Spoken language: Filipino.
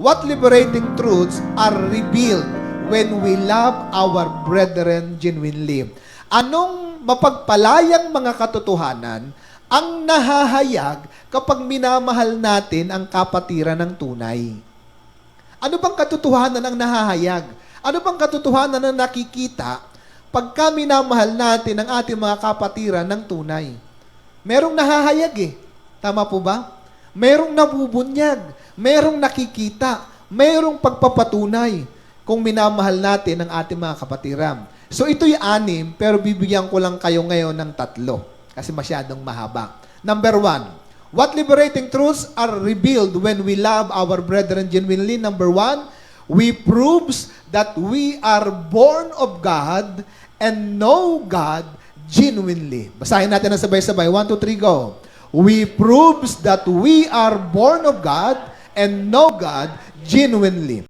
What liberating truths are revealed when we love our brethren genuinely? Anong mapagpalayang mga katotohanan ang nahahayag kapag minamahal natin ang kapatiran ng tunay? Ano bang katotohanan ang nahahayag? Ano bang katotohanan ang nakikita pagka minamahal natin ang ating mga kapatiran ng tunay? Merong nahahayag eh. Tama po ba? Merong nabubunyag, merong nakikita, merong pagpapatunay kung minamahal natin ang ating mga kapatiran. So ito'y 6, pero bibigyan ko lang kayo ngayon ng 3 kasi masyadong mahaba. Number 1, what liberating truths are revealed when we love our brethren genuinely? Number 1, we proves that we are born of God and know God genuinely. Basahin natin na sabay-sabay. 1, 2, 3, go. We proves that we are born of God and know God genuinely.